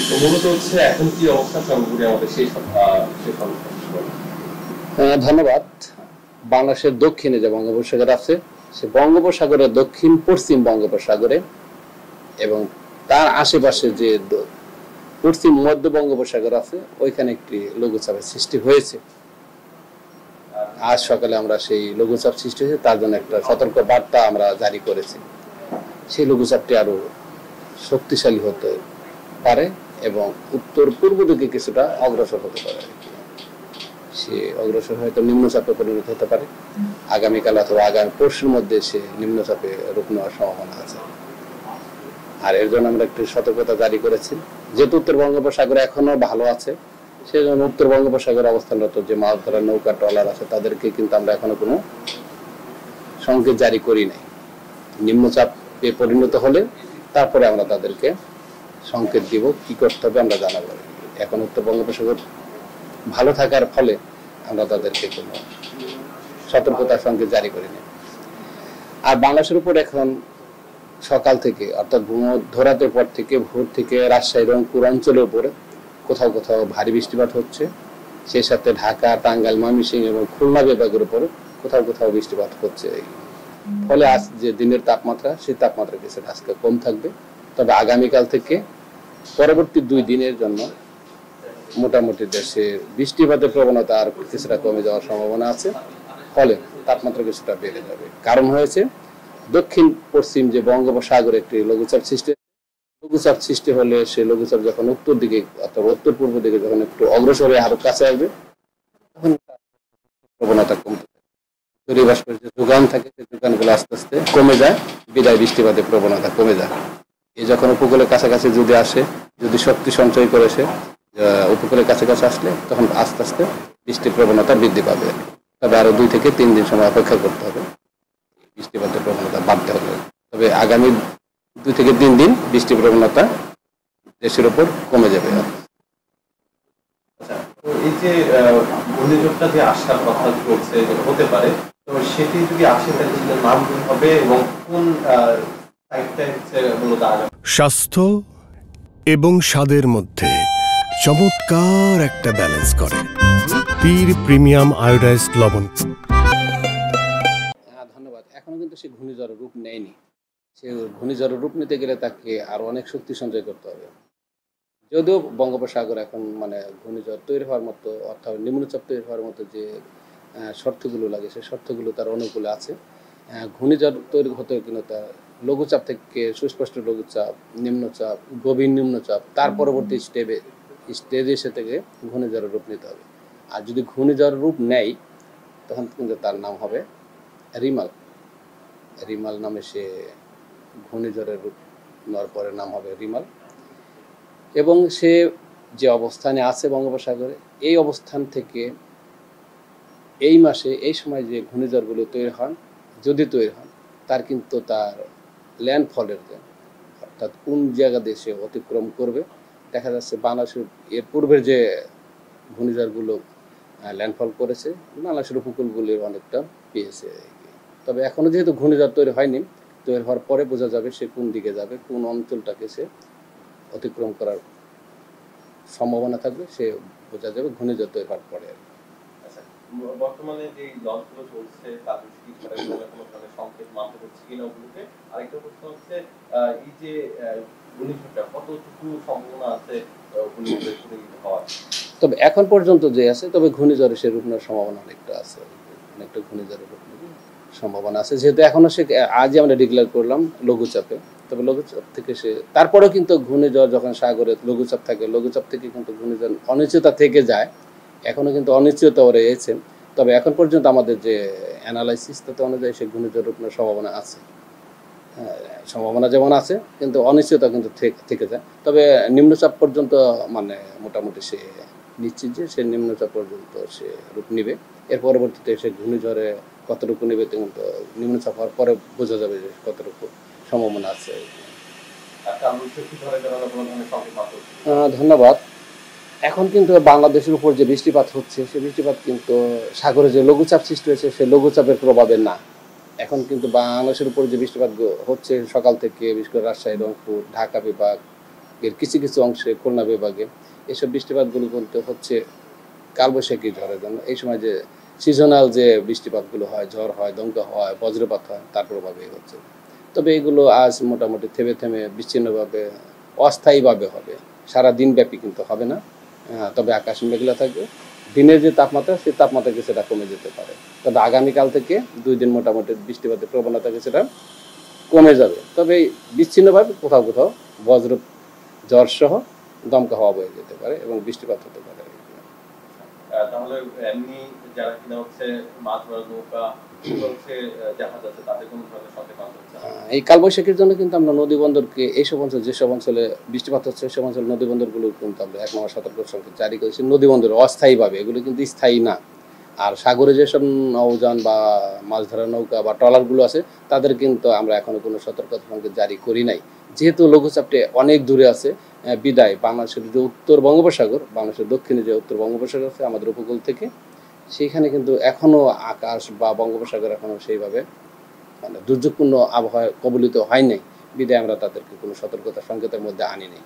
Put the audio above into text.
তো মূলত হচ্ছে এখন কি অবস্থা সর্বোপরি আমাদের সেই সেই ধন্যবাদ। বাংলাদেশের দক্ষিণে যে বঙ্গোপসাগর আছে, সে বঙ্গোপসাগরের দক্ষিণ পশ্চিম বঙ্গোপসাগরে এবং তার আশেপাশে যে পশ্চিম মধ্য বঙ্গোপসাগর আছে, ওইখানে একটি লঘুচাপের সৃষ্টি হয়েছে। আজ সকালে আমরা সেই লঘুচাপ সৃষ্টি হয়েছে তার জন্য একটা সতর্ক বার্তা আমরা জারি করেছি। সেই লঘুচাপটি আরো শক্তিশালী হতে পারে এবং উত্তর পূর্ব দিকে কিছুটা অগ্রসর হতে পারে। সে অগ্রসর হয়তো নিম্নচাপে পরিণত হতে পারে আগামীকাল অথবা আগামী পরশুর মধ্যে সে নিম্নচাপে রূপ নেওয়ার সম্ভাবনা আছে। আর এর জন্য আমরা একটি সতর্কতা জারি করেছি, যেহেতু উত্তর বঙ্গোপসাগরে এখনো ভালো আছে, সেজন্য উত্তর বঙ্গোপসাগরে অবস্থানরত যে মাছ ধরার নৌকা ট্রলার আছে তাদেরকে কিন্তু আমরা এখনো কোনো সংকেত জারি করি নাই। নিম্নচাপে পরিণত হলে তারপরে আমরা তাদেরকে সংকেত দিব, কি করতে হবে আমরা জানাবো। এখন উত্তর বঙ্গোপসাগর ভালো থাকার ফলে আমরা তাদেরকে কোনো সতর্কতার সংকেত জারি করি না। আর বাংলাদেশের উপর এখন সকাল থেকে অর্থাৎ ধরাতের পর থেকে ভোর থেকে রাজশাহী রংপুর অঞ্চলের উপরে কোথাও কোথাও ভারী বৃষ্টিপাত হচ্ছে, সেই সাথে ঢাকা, টাঙ্গাইল, ময়মনসিংহ এবং খুলনা বিভাগের উপরে কোথাও কোথাও বৃষ্টিপাত হচ্ছে। ফলে আজ যে দিনের তাপমাত্রা, সেই তাপমাত্রা কিছুটা আজকে কম থাকবে। তবে আগামীকাল থেকে পরবর্তী 2 দিনের জন্য মোটামুটি দেশে বৃষ্টিপাতের প্রবণতা আর কিছুটা কমে যাওয়ার সম্ভাবনা আছে। ফলে তাপমাত্রা কিছুটা বেড়ে যাবে। কারণ হয়েছে দক্ষিণ পশ্চিম যে বঙ্গোপসাগরে একটি লঘুচাপ সৃষ্টি হলে সেই লঘুচাপ যখন উত্তর দিকে অথবা উত্তর পূর্ব দিকে যখন একটু অগ্রসর হয়ে আরো কাছে আসবে, তখন প্রবণতা কমতে থাকে। বাষ্পের যে যোগান থাকে, সেই যোগানগুলো আস্তে আস্তে কমে যায়, বিদায় বৃষ্টিপাতের প্রবণতা কমে যায়। এই যখন উপকূলের কাছাকাছি যদি আসে, যদি শক্তি সঞ্চয় করেছে, উপকূলের কাছাকাছি আসলে তখন আস্তে আস্তে বৃষ্টির প্রবণতা বৃদ্ধি পাবে। তবে আরো 2 থেকে 3 দিন সময় অপেক্ষা করতে হবে, বৃষ্টিপাতের প্রবণতা বাড়তে হবে। তবে আগামী 2 থেকে 3 দিন বৃষ্টির প্রবণতা দেশের উপর কমে যাবে। এই যে ঘূর্ণিঝড়টা যে আসার কথা চলছে, হতে পারে, তো সেটি যদি আসে তাহলে নাম হবে এবং কোন স্বাস্থ্য এবং স্বাদের মধ্যে চমৎকার একটা ব্যালেন্স করে পীর প্রিমিয়াম আয়োডাইজড লবণ। ধন্যবাদ। এখনো কিন্তু সে ঘূর্ণিঝড়ের রূপ নেয়নি। সে ঘূর্ণিঝড়ের রূপ নিতে গেলে তাকে আরো অনেক শক্তি সঞ্চয় করতে হবে। যদিও বঙ্গোপসাগর এখন মানে ঘূর্ণিঝড় তৈরি হওয়ার মতো অর্থাৎ নিম্নচাপ তৈরি হওয়ার মতো যে শর্তগুলো লাগে, সেই শর্তগুলো তার অনুকূলে আছে। ঘূর্ণিঝড় তৈরি হতে কিন্তু তার লঘুচাপ থেকে সুস্পষ্ট লঘুচাপ, নিম্নচাপ, গভীর নিম্নচাপ, তার পরবর্তী স্টেজে এসে থেকে ঘূর্ণিঝড়ের রূপ নিতে হবে। আর যদি ঘূর্ণিঝড়ের রূপ নেয়, তখন কিন্তু তার নাম হবে রিমাল। রিমাল নামে সে ঘূর্ণিঝড়ের রূপ নেওয়ার পরে নাম হবে রিমাল। এবং সে যে অবস্থানে আছে বঙ্গোপসাগরে, এই অবস্থান থেকে এই মাসে এই সময় যে ঘূর্ণিঝড়গুলো তৈরি হন, যদি তৈরি হন, তার কিন্তু তার ল্যান্ডফলের অর্থাৎ কোন জায়গা দিয়ে সে অতিক্রম করবে, দেখা যাচ্ছে বাংলাদেশের এর পূর্বের যে ঘূর্ণিঝড়গুলো ল্যান্ডফল করেছে, বাংলাদেশের উপকূলগুলির অনেকটা পেয়েছে। তবে এখনও যেহেতু ঘূর্ণিঝড় তৈরি হয়নি, তৈরি হওয়ার পরে বোঝা যাবে সে কোন দিকে যাবে, কোন অঞ্চলটাকে সে অতিক্রম করার সম্ভাবনা থাকবে, সে বোঝা যাবে ঘূর্ণিঝড় তৈরি হওয়ার পরে। বর্তমানে যে লঞ্চগুলো চলছে তাদের কি সংকেত মানতে হচ্ছে কিনা ওগুলোকে। আরেকটা প্রশ্ন হচ্ছে, এই যে ঘূর্ণিঝড়টা কতটুকু সম্ভাবনা আছে হওয়ার? তবে এখন পর্যন্ত যে আছে, তবে ঘূর্ণিঝড়ে সে রূপ নেওয়ার সম্ভাবনা অনেকটা আছে, অনেকটা ঘূর্ণিঝড়ের রূপ নেওয়ার সম্ভাবনা আছে। যেহেতু এখনো সে আজই আমরা ডিক্লেয়ার করলাম লঘুচাপে, তবে লঘুচাপ থেকে সে তারপরেও কিন্তু ঘূর্ণিঝড় যখন সাগরে লঘুচাপ থাকে, লঘুচাপ থেকে কিন্তু ঘূর্ণিঝড় অনিশ্চয়তা থেকে যায়, এখনো কিন্তু অনিশ্চয়তা রয়েছে। তবে এখন পর্যন্ত আমাদের যে অ্যানালাইসিস তাতে অনুযায়ী সে ঘূর্ণিঝড় রূপ নেওয়ার সম্ভাবনা আছে। সম্ভাবনা যেমন আছে, কিন্তু অনিশ্চয়তা কিন্তু থেকে যায়। তবে নিম্নচাপ পর্যন্ত মানে মোটামুটি সে নিশ্চিত যে সে নিম্নচাপ পর্যন্ত সে রূপ নিবে। এর পরবর্তীতে সে ঘূর্ণিঝড়ে কতটুকু নেবে, কিন্তু নিম্নচাপ হওয়ার পরে বোঝা যাবে যে কতটুকু সম্ভাবনা আছে। ধন্যবাদ। এখন কিন্তু বাংলাদেশের উপর যে বৃষ্টিপাত হচ্ছে, সে বৃষ্টিপাত কিন্তু সাগরে যে লঘুচাপ সৃষ্টি হয়েছে সে লঘুচাপের প্রভাবে না। এখন কিন্তু বাংলাদেশের উপর যে বৃষ্টিপাত হচ্ছে সকাল থেকে, বিশেষ করে রাজশাহী, রংপুর, ঢাকা বিভাগ, এর কিছু কিছু অংশে খুলনা বিভাগে এসব বৃষ্টিপাতগুলো কিন্তু হচ্ছে কালবৈশাখী ঝড়ের জন্য। এই সময় যে সিজনাল যে বৃষ্টিপাতগুলো হয়, ঝড় হয়, দমকা হয়, বজ্রপাত হয়, তার প্রভাবেই হচ্ছে। তবে এগুলো আজ মোটামুটি থেমে থেমে বিচ্ছিন্নভাবে অস্থায়ীভাবে হবে, সারা দিনব্যাপী কিন্তু হবে না। তবে আকাশ মেঘলা থাকবে, দিনের যে তাপমাত্রা সেই তাপমাত্রা কিছুটা কমে যেতে পারে। তবে আগামীকাল থেকে 2 দিন মোটামুটি বৃষ্টিপাতের প্রবণতা কিছুটা কমে যাবে। তবে বিচ্ছিন্নভাবে কোথাও কোথাও বজ্র ঝড় সহ দমকা হাওয়া বয়ে যেতে পারে এবং বৃষ্টিপাত হতে পারে। তাহলে এমনি যারা কিনা হচ্ছে মাছ ধরার নৌকা হচ্ছে জাহাজ আছে তাদের কোনো ধরনের সংকেত আনতে হচ্ছে না? এই কালবৈশাখীর জন্য কিন্তু আমরা নদী বন্দরকে এইসব অঞ্চল, যেসব অঞ্চলে বৃষ্টিপাত হচ্ছে সেসব অঞ্চল নদী বন্দরগুলো কিন্তু আমরা 1 নম্বর সতর্ক সংকেত জারি করেছি। নদী বন্দর অস্থায়ীভাবে, এগুলো কিন্তু স্থায়ী না। আর সাগরে যেসব নৌযান বা মাছ ধরার নৌকা বা ট্রলারগুলো আছে তাদের কিন্তু আমরা এখনো কোনো সতর্কতা সংকেত জারি করি নাই, যেহেতু লঘুচাপটি অনেক দূরে আছে। বিদায় বাংলাদেশের যে উত্তর বঙ্গোপসাগর, বাংলাদেশের দক্ষিণে যে উত্তর বঙ্গোপসাগর আছে আমাদের উপকূল থেকে, সেখানে কিন্তু এখনো আকাশ বা বঙ্গোপসাগর এখনো সেইভাবে মানে দুর্যোগপূর্ণ আবহাওয়ায় কবলিত হয় নাই। বিদায় আমরা তাদেরকে কোনো সতর্কতা সংকেতের মধ্যে আনি নাই।